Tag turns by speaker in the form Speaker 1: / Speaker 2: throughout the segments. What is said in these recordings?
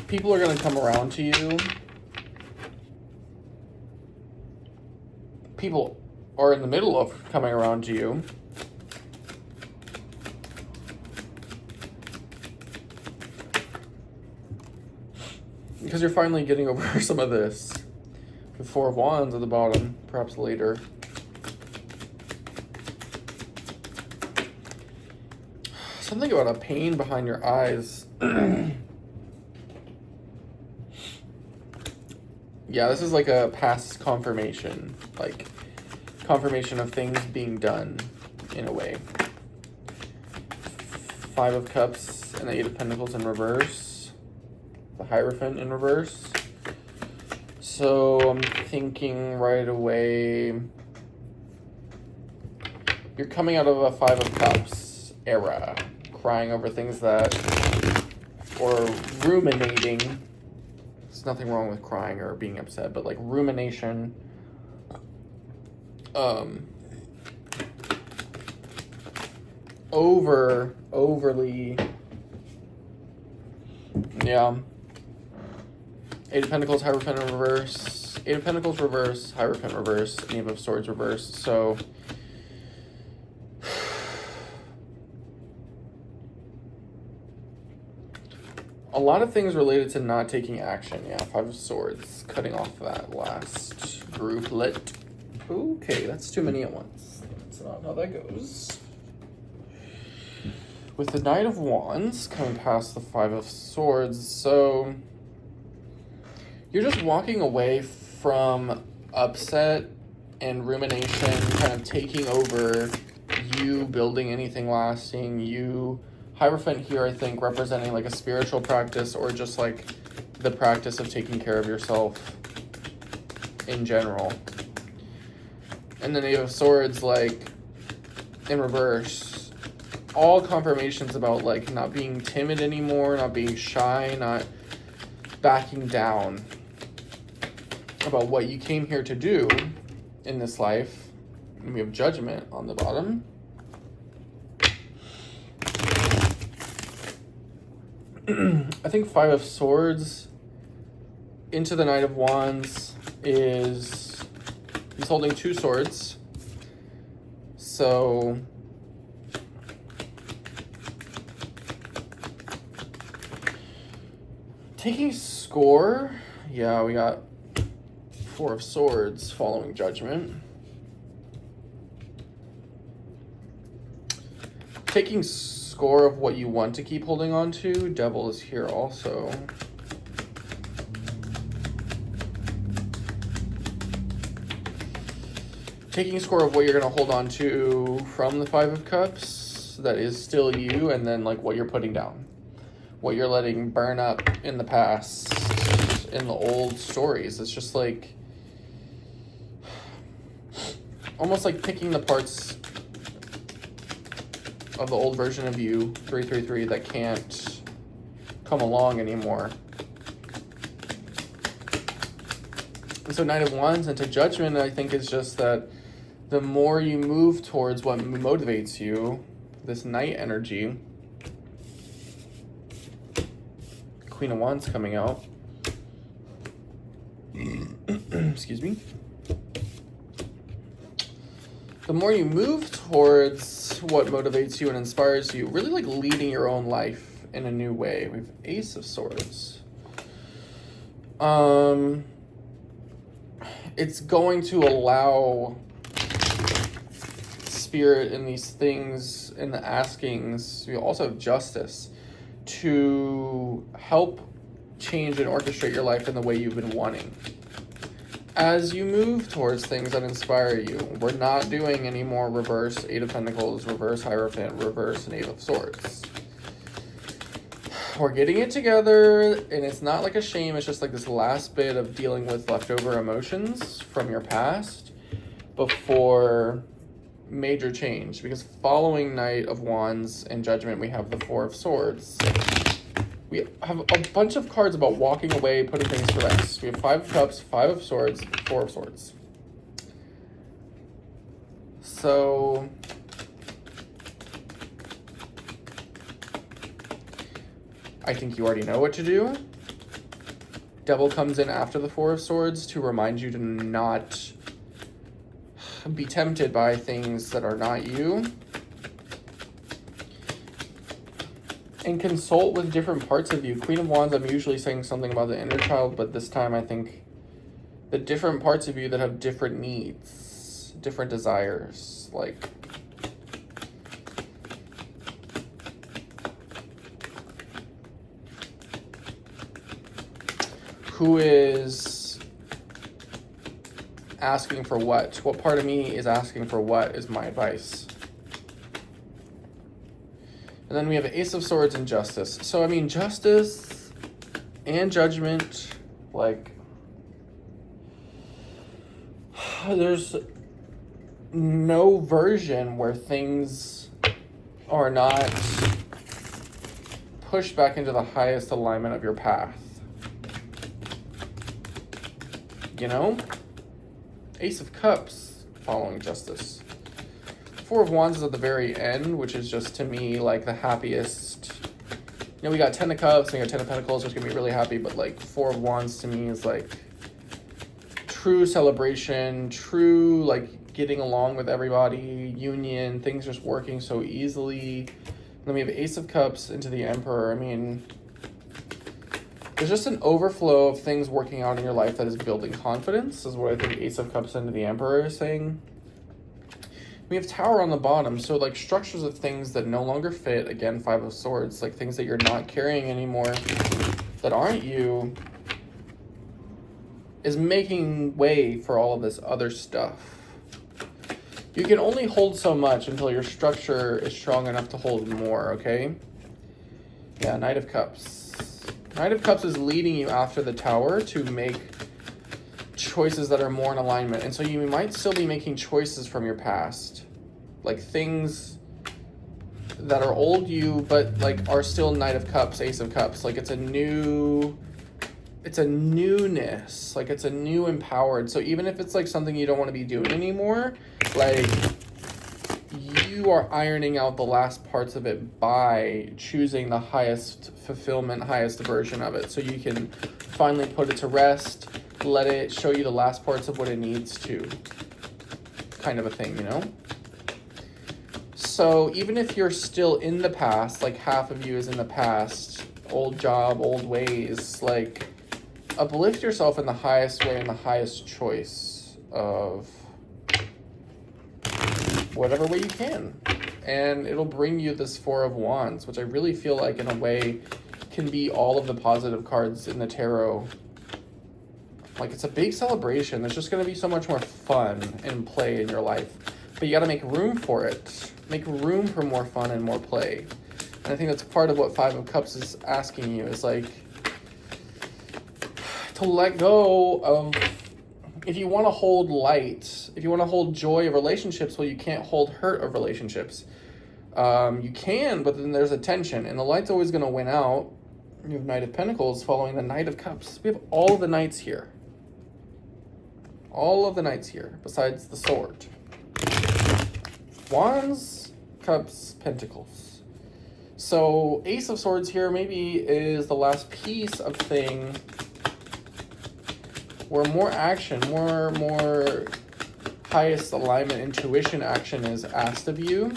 Speaker 1: People are going to come around to you. People are in the middle of coming around to you. Because you're finally getting over some of this. The Four of Wands at the bottom, perhaps later. Something about a pain behind your eyes. Yeah, this is like a past confirmation. Like, confirmation of things being done, in a way. Five of Cups and the Eight of Pentacles in reverse. The Hierophant in reverse. So I'm thinking right away, you're coming out of a Five of Cups era, crying over things that, or ruminating. There's nothing wrong with crying or being upset, but like rumination, overly, yeah. Eight of Pentacles, Hierophant in reverse. Eight of Pentacles reverse, Hierophant reverse, Knave of Swords reverse. So a lot of things related to not taking action. Yeah, Five of Swords, cutting off that last grouplet. Okay, that's too many at once. That's not how that goes. With the Knight of Wands coming past the Five of Swords, so you're just walking away from upset and rumination, kind of taking over you building anything lasting. You, Hierophant here, I think, representing like a spiritual practice or just like the practice of taking care of yourself in general. And the Knave of Swords, like, in reverse, all confirmations about like not being timid anymore, not being shy, not backing down about what you came here to do in this life. And we have Judgment on the bottom. I think Five of Swords into the Knight of Wands is, he's holding two swords. So taking score, yeah, we got Four of Swords following Judgment. Taking score of what you want to keep holding on to. Devil is here also. Taking score of what you're going to hold on to from the Five of Cups that is still you, and then like what you're putting down. What you're letting burn up in the past, in the old stories. It's just like, almost like picking the parts of the old version of you, 333, that can't come along anymore. And so Knight of Wands into Judgment, I think, is just that the more you move towards what motivates you, this Knight energy, Queen of Wands coming out. Excuse me. The more you move towards what motivates you and inspires you, really like leading your own life in a new way. We have Ace of Swords. It's going to allow Spirit in these things, in the askings. We also have Justice to help change and orchestrate your life in the way you've been wanting. As you move towards things that inspire you, we're not doing any more reverse Eight of Pentacles, reverse Hierophant, reverse Knave of Swords. We're getting it together, and it's not like a shame. It's just like this last bit of dealing with leftover emotions from your past before major change. Because following Knight of Wands and Judgment, we have the Four of Swords. We have a bunch of cards about walking away, putting things to rest. We have Five of Cups, Five of Swords, Four of Swords. So I think you already know what to do. Devil comes in after the Four of Swords to remind you to not be tempted by things that are not you. And consult with different parts of you. Queen of Wands, I'm usually saying something about the inner child, but this time I think the different parts of you that have different needs, different desires, like who is asking for what? What part of me is asking for what is my advice? And then we have Ace of Swords and Justice. So, I mean, Justice and Judgment, like, there's no version where things are not pushed back into the highest alignment of your path. You know? Ace of Cups following Justice. Four of Wands is at the very end, which is just, to me, like, the happiest. You know, we got Ten of Cups, and we got Ten of Pentacles, which can be really happy, but, like, Four of Wands, to me, is, like, true celebration, true, like, getting along with everybody, union, things just working so easily. And then we have Ace of Cups into the Emperor. I mean, there's just an overflow of things working out in your life that is building confidence, is what I think Ace of Cups into the Emperor is saying. We have Tower on the bottom, so like structures of things that no longer fit, again, Five of Swords, like things that you're not carrying anymore, that aren't you, is making way for all of this other stuff. You can only hold so much until your structure is strong enough to hold more, okay? Yeah, Knight of Cups. Knight of Cups is leading you after the Tower to make choices that are more in alignment. And so you might still be making choices from your past. Like things that are old you, but like are still Knight of Cups, Ace of Cups. Like it's a newness. Like it's a new empowered. So even if it's like something you don't want to be doing anymore, like you are ironing out the last parts of it by choosing the highest fulfillment, highest version of it. So you can finally put it to rest, let it show you the last parts of what it needs to, kind of a thing, you know? So even if you're still in the past, like half of you is in the past, old job, old ways, like uplift yourself in the highest way and the highest choice of whatever way you can. And it'll bring you this Four of Wands, which I really feel like in a way can be all of the positive cards in the tarot. Like it's a big celebration. There's just going to be so much more fun and play in your life. But you got to make room for it. Make room for more fun and more play. And I think that's part of what Five of Cups is asking you, is like to let go of, if you want to hold light, if you want to hold joy of relationships, well, you can't hold hurt of relationships. You can, but then there's a tension, and the light's always going to win out. You have Knight of Pentacles following the Knight of Cups. We have all of the knights here. All of the knights here, besides the sword. Wands, Cups, Pentacles. So Ace of Swords here maybe is the last piece of thing where more action, more highest alignment, intuition action is asked of you.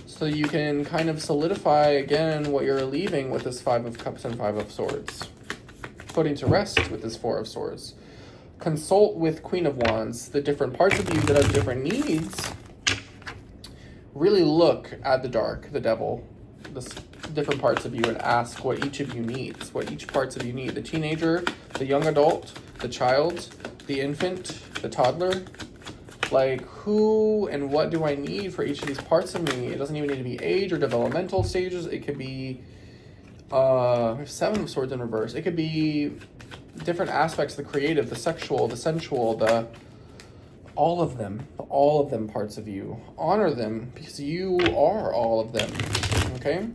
Speaker 1: So you can kind of solidify again what you're leaving with this Five of Cups and Five of Swords. Putting to rest with this Four of Swords. Consult with Queen of Wands, the different parts of you that have different needs. Really look at the dark, the devil, the different parts of you, and ask what each of you needs, what each parts of you need. The teenager, the young adult, the child, the infant, the toddler. Like, who and what do I need for each of these parts of me? It doesn't even need to be age or developmental stages. It could be Seven of Swords in reverse. It could be different aspects, the creative, the sexual, the sensual, all of them parts of you. Honor them because you are all of them, okay?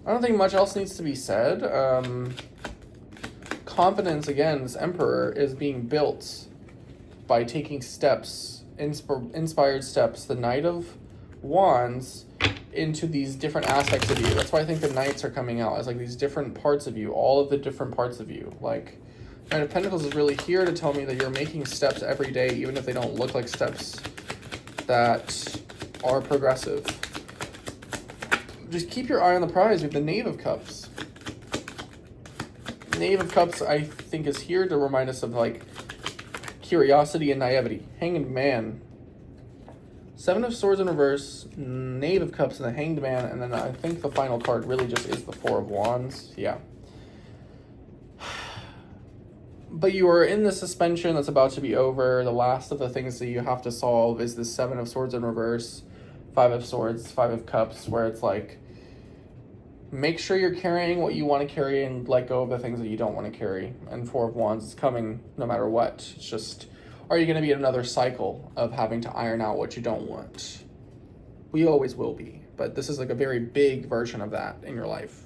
Speaker 1: I don't think much else needs to be said. Confidence, again, this Emperor is being built by taking steps, inspired steps. The Knight of Wands into these different aspects of you. That's why I think the Knights are coming out as like these different parts of you, all of the different parts of you. Like, Knight of Pentacles is really here to tell me that you're making steps every day, even if they don't look like steps that are progressive. Just keep your eye on the prize with the Knave of Cups. Knave of Cups, I think, is here to remind us of like curiosity and naivety. Hanged Man. Seven of Swords in reverse, Knave of Cups, and the Hanged Man, and then I think the final card really just is the Four of Wands. Yeah. But you are in the suspension that's about to be over. The last of the things that you have to solve is the Seven of Swords in reverse, Five of Swords, Five of Cups, where it's like, make sure you're carrying what you want to carry and let go of the things that you don't want to carry. And Four of Wands is coming no matter what. It's just, are you going to be in another cycle of having to iron out what you don't want? We always will be, but this is like a very big version of that in your life.